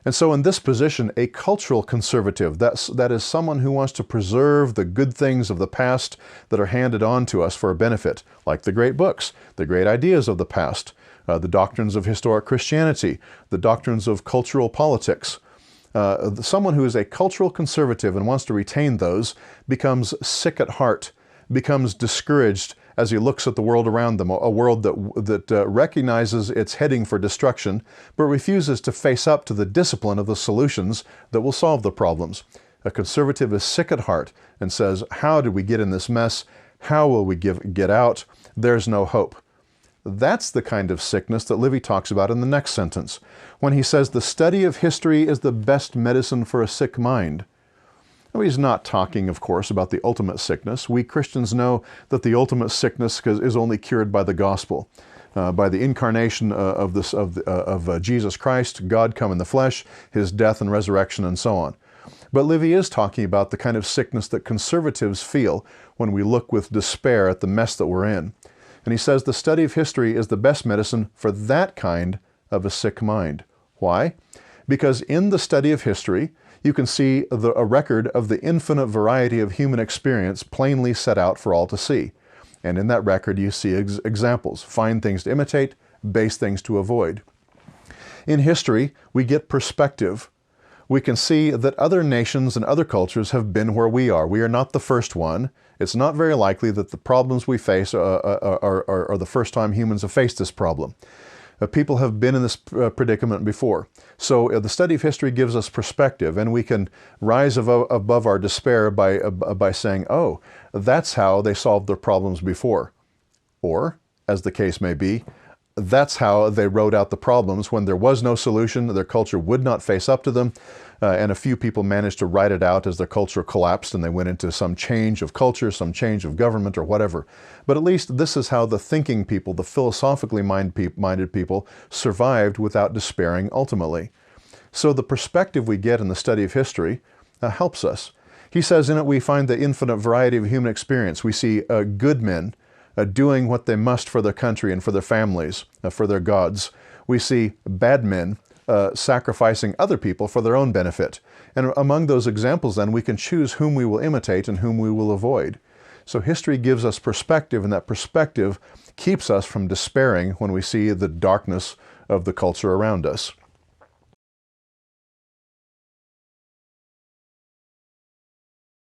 And so in this position, a cultural conservative, that is someone who wants to preserve the good things of the past that are handed on to us for our benefit, like the great books, the great ideas of the past, the doctrines of historic Christianity, the doctrines of cultural politics. Someone who is a cultural conservative and wants to retain those becomes sick at heart, becomes discouraged as he looks at the world around them, a world that recognizes it's heading for destruction, but refuses to face up to the discipline of the solutions that will solve the problems. A conservative is sick at heart and says, how did we get in this mess? How will we get out? There's no hope. That's the kind of sickness that Livy talks about in the next sentence, when he says the study of history is the best medicine for a sick mind. Now, he's not talking, of course, about the ultimate sickness. We Christians know that the ultimate sickness is only cured by the gospel, by the incarnation of Jesus Christ, God come in the flesh, his death and resurrection, and so on. But Livy is talking about the kind of sickness that conservatives feel when we look with despair at the mess that we're in. And he says the study of history is the best medicine for that kind of a sick mind. Why? Because in the study of history, you can see a record of the infinite variety of human experience plainly set out for all to see. And in that record, you see examples, fine things to imitate, base things to avoid. In history, we get perspective. We can see that other nations and other cultures have been where we are. We are not the first one. It's not very likely that the problems we face are the first time humans have faced this problem. People have been in this predicament before. So the study of history gives us perspective, and we can rise above our despair by saying, oh, that's how they solved their problems before. Or, as the case may be, that's how they wrote out the problems when there was no solution, their culture would not face up to them, and a few people managed to write it out as their culture collapsed and they went into some change of culture, some change of government or whatever. But at least this is how the thinking people, the philosophically minded people, survived without despairing ultimately. So the perspective we get in the study of history helps us. He says in it we find the infinite variety of human experience. We see good men doing what they must for their country and for their families, for their gods. We see bad men sacrificing other people for their own benefit. And among those examples then, we can choose whom we will imitate and whom we will avoid. So history gives us perspective, and that perspective keeps us from despairing when we see the darkness of the culture around us.